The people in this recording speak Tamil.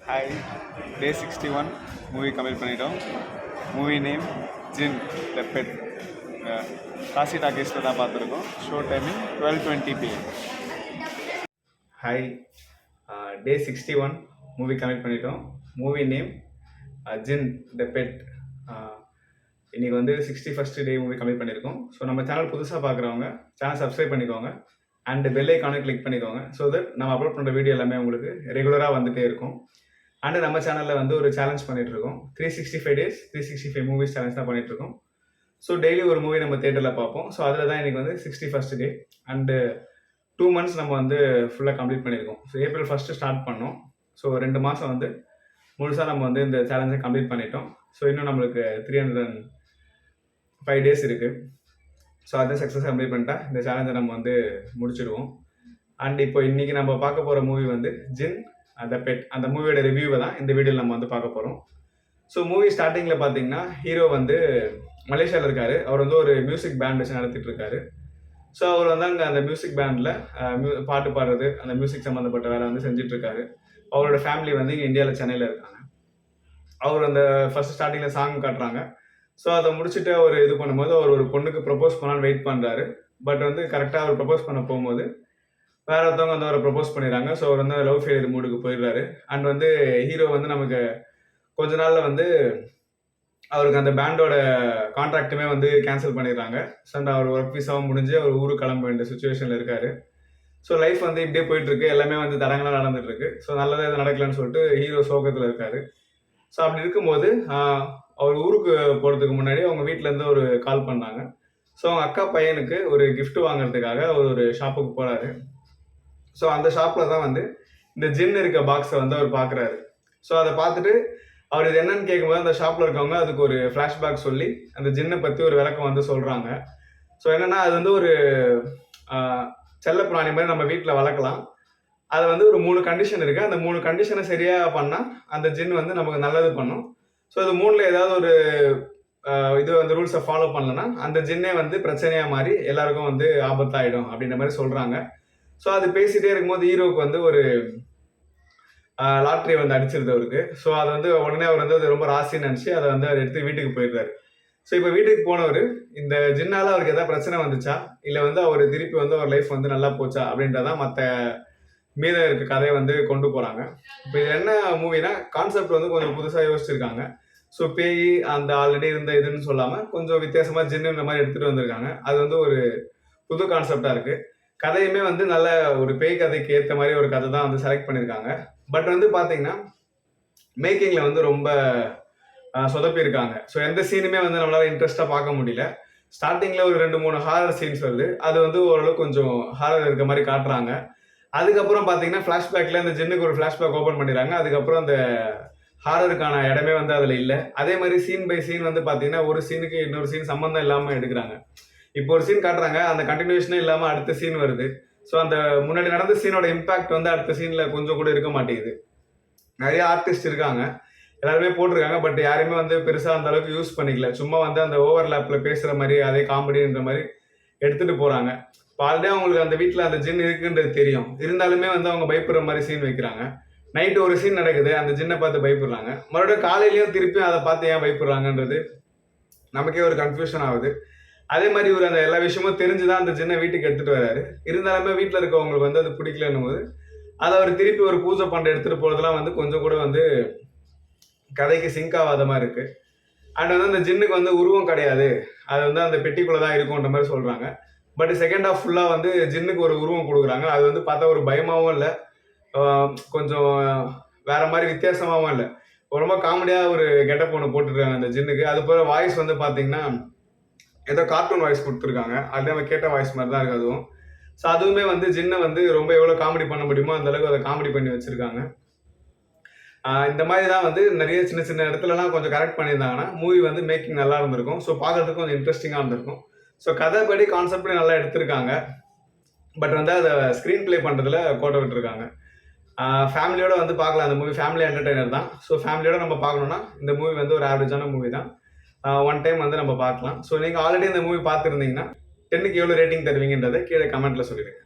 ஹாய், டே 61 மூவி கம்ப்ளீட் பண்ணிட்டோம். மூவி நேம் ஜின் த பெட். காசி டாக்கீஸில் தான் பார்த்துருக்கோம். Show timing 12:20 PM. ஹாய், டே 61 மூவி கம்ப்ளீட் பண்ணிட்டோம். மூவி நேம் ஜின் த பெட். இன்றைக்கி வந்து 61st டே மூவி கம்ப்ளீட் பண்ணியிருக்கோம். ஸோ நம்ம சேனல் புதுசாக பார்க்குறவங்க சேனல் சப்ஸ்கிரைப் பண்ணிக்கோங்க அண்ட் பெல் ஐக்கானை கிளிக் பண்ணிக்கோங்க. ஸோ தட் நம்ம அப்லோட் பண்ணுற வீடியோ எல்லாமே உங்களுக்கு ரெகுலராக வந்துகிட்டே இருக்கும். அண்ட் நம்ம சேனலில் வந்து ஒரு சேலஞ்ச் பண்ணிகிட்ருக்கோம். 365 days 365 மூவிஸ் சேலஞ்ச் தான் பண்ணிகிட்ருக்கோம். ஸோ டெய்லி ஒரு மூவி நம்ம தேட்டரில் பார்ப்போம். ஸோ அதில் தான் இன்றைக்கி வந்து 61st டே அண்டு 2 months நம்ம வந்து ஃபுல்லாக கம்ப்ளீட் பண்ணியிருக்கோம். ஸோ April 1 ஸ்டார்ட் பண்ணோம். ஸோ 2 மாதம் வந்து முழுசாக நம்ம வந்து இந்த சேலஞ்சை கம்ப்ளீட் பண்ணிட்டோம். ஸோ இன்னும் நம்மளுக்கு 305 days இருக்குது. ஸோ அதை சக்ஸஸ் கம்ப்ளீட் பண்ணிட்டா இந்த சேலஞ்சை நம்ம வந்து முடிச்சிடுவோம். அண்ட் இப்போ இன்றைக்கி நம்ம பார்க்க போகிற மூவி வந்து ஜின் த பெட். அந்த மூவியோட ரிவ்யூவை தான் இந்த வீடியோவில் நம்ம வந்து பார்க்க போகிறோம். ஸோ மூவி ஸ்டார்டிங்கில் பார்த்தீங்கன்னா ஹீரோ வந்து மலேசியாவில் இருக்கார். அவர் வந்து ஒரு மியூசிக் பேண்ட் வச்சு நடத்திட்டு இருக்காரு. ஸோ அவர் வந்து அங்கே அந்த மியூசிக் பேண்டில் பாட்டு பாடுறது, அந்த மியூசிக் சம்மந்தப்பட்ட வேலை வந்து செஞ்சிட்ருக்காரு. அவரோட ஃபேமிலி வந்து இங்கே இந்தியாவில் சென்னையில் இருக்காங்க. அவர் அந்த ஃபர்ஸ்ட் ஸ்டார்டிங்கில் சாங் காட்டுறாங்க. ஸோ அதை முடிச்சுட்டு அவர் இது பண்ணும்போது அவர் ஒரு பொண்ணுக்கு ப்ரப்போஸ் பண்ணான்னு வெயிட் பண்ணுறாரு. பட் வந்து கரெக்டாக அவர் ப்ரப்போஸ் பண்ண போகும்போது வேற ஒருத்தவங்க வந்து அவரை ப்ரப்போஸ் பண்ணிடுறாங்க. ஸோ அவர் வந்து லவ் ஃபெயிலியர் மூடுக்கு போயிடுறாரு. அண்ட் வந்து ஹீரோ வந்து நமக்கு கொஞ்ச நாளில் வந்து அவருக்கு அந்த பேண்டோட கான்ட்ராக்டுமே வந்து கேன்சல் பண்ணிடுறாங்க. ஸோ அந்த அவர் ஒர்க் விசாவும் முடிஞ்சு அவர் ஊருக்கு கிளம்ப வேண்டிய சுச்சுவேஷனில் இருக்கார். ஸோ லைஃப் வந்து இப்படியே போயிட்டுருக்கு. எல்லாமே வந்து தடங்களாக நடந்துட்டுருக்கு. ஸோ நல்லதாக எதுவும் நடக்கலன்னு சொல்லிட்டு ஹீரோ சோகத்தில் இருக்கார். ஸோ அப்படி இருக்கும்போது அவர் ஊருக்கு போகிறதுக்கு முன்னாடி அவங்க வீட்டிலேருந்து ஒரு கால் பண்ணாங்க. ஸோ அவங்க அக்கா பையனுக்கு ஒரு gift வாங்குறதுக்காக அவர் ஒரு ஷாப்புக்கு போகிறாரு. ஸோ அந்த ஷாப்பில் தான் வந்து இந்த ஜின் இருக்க பாக்ஸை வந்து அவர் பார்க்குறாரு. ஸோ அதை பார்த்துட்டு அவர் இது என்னன்னு கேட்கும்போது அந்த ஷாப்பில் இருக்கவங்க அதுக்கு ஒரு ஃப்ளாஷ்பேக் சொல்லி அந்த ஜின்னை பற்றி ஒரு விளக்கம் வந்து சொல்கிறாங்க. ஸோ என்னென்னா அது வந்து ஒரு செல்லப்பிராணி மாதிரி நம்ம வீட்டில் வளர்க்கலாம். அது வந்து ஒரு 3 கண்டிஷன் இருக்குது. அந்த 3 கண்டிஷனை சரியாக பண்ணால் அந்த ஜின் வந்து நமக்கு நல்லது பண்ணும். ஸோ அது 3ல் ஏதாவது ஒரு இது வந்து ரூல்ஸை ஃபாலோ பண்ணலன்னா அந்த ஜின்னே வந்து பிரச்சனையாக மாறி எல்லாருக்கும் வந்து ஆபத்தாயிடும் அப்படின்ற மாதிரி சொல்கிறாங்க. ஸோ அது பேசிகிட்டே இருக்கும்போது ஹீரோவுக்கு வந்து ஒரு லாட்ரி வந்து அடிச்சிருது அவருக்கு. ஸோ அதை வந்து உடனே அவர் வந்து அது ரொம்ப ராசின்னு நினச்சி அதை வந்து அவர் எடுத்து வீட்டுக்கு போயிடுறாரு. ஸோ இப்போ வீட்டுக்கு போனவர் இந்த ஜின்னால் அவருக்கு எதாவது பிரச்சனை வந்துச்சா இல்லை வந்து அவர் திருப்பி வந்து அவர் லைஃப் வந்து நல்லா போச்சா அப்படின்றதான் மற்ற மீதம் இருக்க கதையை வந்து கொண்டு போகிறாங்க. இப்போ இது என்ன மூவினா கான்செப்ட் வந்து கொஞ்சம் புதுசாக யோசிச்சிருக்காங்க. ஸோ பேய் அந்த ஆல்ரெடி இருந்த இதுன்னு சொல்லாமல் கொஞ்சம் வித்தியாசமாக ஜின்னுன்ற மாதிரி எடுத்துகிட்டு வந்திருக்காங்க. அது வந்து ஒரு புது கான்செப்டாக இருக்குது. கதையுமே வந்து நல்ல ஒரு பேய் கதைக்கு ஏற்ற மாதிரி ஒரு கதை தான் வந்து செலக்ட் பண்ணியிருக்காங்க. பட் வந்து பார்த்தீங்கன்னா மேக்கிங்கில் வந்து ரொம்ப சொதப்பியிருக்காங்க. ஸோ எந்த சீனுமே வந்து நம்மளால் இன்ட்ரெஸ்ட்டாக பார்க்க முடியல. ஸ்டார்டிங்கில் ஒரு 2-3 ஹாரர் சீன்ஸ் வருது. அது வந்து ஓரளவுக்கு கொஞ்சம் ஹாரர் இருக்க மாதிரி காட்டுறாங்க. அதுக்கப்புறம் பார்த்தீங்கன்னா ஃப்ளாஷ்பேக்கில் அந்த ஜின்னுக்கு ஒரு ஃப்ளாஷ்பேக் ஓப்பன் பண்ணிடுறாங்க. அதுக்கப்புறம் அந்த ஹாரருக்கான இடமே வந்து அதில் இல்லை. அதே மாதிரி சீன் பை சீன் வந்து பார்த்தீங்கன்னா ஒரு சீனுக்கு இன்னொரு சீன் சம்மந்தம் இல்லாமல் எடுக்கிறாங்க. இப்போ ஒரு சீன் காட்டுறாங்க, அந்த கண்டினியூஷனே இல்லாமல் அடுத்த சீன் வருது. ஸோ அந்த முன்னாடி நடந்த சீனோட இம்பாக்ட் வந்து அடுத்த சீனில் கொஞ்சம் கூட இருக்க மாட்டேங்குது. நிறைய ஆர்டிஸ்ட் இருக்காங்க, எல்லாருமே போட்டிருக்காங்க. பட் யாருமே வந்து பெருசாக அந்த அளவுக்கு யூஸ் பண்ணிக்கல. சும்மா வந்து அந்த ஓவர்லேப்பில் பேசுகிற மாதிரி அதே காமெடின்ற மாதிரி எடுத்துகிட்டு போகிறாங்க. இப்போ ஆல்ரெடி அவங்களுக்கு அந்த வீட்டில் அந்த ஜின் இருக்குன்றது தெரியும். இருந்தாலுமே வந்து அவங்க பயப்படுற மாதிரி சீன் வைக்கிறாங்க. நைட்டு ஒரு சீன் நடக்குது, அந்த ஜின்னை பார்த்து பயப்படுறாங்க. மறுபடியும் காலையிலையும் திருப்பியும் அதை பார்த்து ஏன் பயப்படுறாங்கன்றது நமக்கே ஒரு கன்ஃபியூஷன் ஆகுது. அதே மாதிரி இவர் அந்த எல்லா விஷயமும் தெரிஞ்சுதான் அந்த ஜின்னை வீட்டுக்கு எடுத்துகிட்டு வர்றாரு. இருந்தாலுமே வீட்டில் இருக்கவங்களுக்கு வந்து அது பிடிக்கலன்னும் போது அதை அவர் திருப்பி ஒரு பூஜை பண்ண எடுத்துகிட்டு போகிறதுலாம் வந்து கொஞ்சம் கூட வந்து கதைக்கு சிங்க் ஆகாத மாதிரி இருக்குது. அண்ட் வந்து அந்த ஜின்னுக்கு வந்து உருவம் கிடையாது, அது வந்து அந்த பெட்டிக்குள்ளே தான் இருக்கும்ன்ற மாதிரி சொல்கிறாங்க. பட் செகண்ட் ஹாஃப் ஃபுல்லாக வந்து ஜின்னுக்கு ஒரு உருவம் கொடுக்குறாங்க. அது வந்து பார்த்தா ஒரு பயமாகவும் இல்லை, கொஞ்சம் வேற மாதிரி வித்தியாசமாகவும் இல்லை, ரொம்ப காமெடியாக ஒரு கெட்டப் ஒன்று போட்டுருக்காங்க அந்த ஜின்னுக்கு. அது போல வாய்ஸ் வந்து பார்த்தீங்கன்னா ஏதோ கார்ட்டூன் வாய்ஸ் கொடுத்துருக்காங்க. அது நம்ம கேட்ட வாய்ஸ் மாதிரி தான் இருக்குது அதுவும். ஸோ அதுவுமே வந்து ஜின்னை வந்து ரொம்ப எவ்வளோ காமெடி பண்ண முடியுமோ அந்த அளவுக்கு அதை காமெடி பண்ணி வச்சுருக்காங்க. இந்த மாதிரி தான் வந்து நிறைய சின்ன சின்ன இடத்துலலாம் கொஞ்சம் கரெக்ட் பண்ணியிருந்தாங்கன்னா மூவி வந்து மேக்கிங் நல்லா இருந்திருக்கும். ஸோ பார்க்கறதுக்கு கொஞ்சம் இன்ட்ரெஸ்டிங்காக இருந்திருக்கும். ஸோ கதைப்படி கான்செப்ட்லேயும் நல்லா எடுத்திருக்காங்க. பட் வந்து அதை ஸ்க்ரீன் ப்ளே பண்ணுறதுல கோட்டை விட்டுருக்காங்க. ஃபேமிலியோட வந்து பார்க்கலாம். அந்த மூவி ஃபேமிலி என்டர்டெய்னர் தான். ஸோ ஃபேமிலியோட நம்ம பார்க்கணுன்னா இந்த மூவி வந்து ஒரு ஆவரேஜான மூவி தான். ஒன் டைம் வந்து நம்ம பார்க்கலாம். ஸோ நீங்கள் ஆல்ரெடி இந்த மூவி பார்த்துருந்தீங்கன்னா 10க்கு எவ்வளோ ரேட்டிங் தருவீங்கன்றதை கீழே கமெண்ட்டில் சொல்லிடுங்க.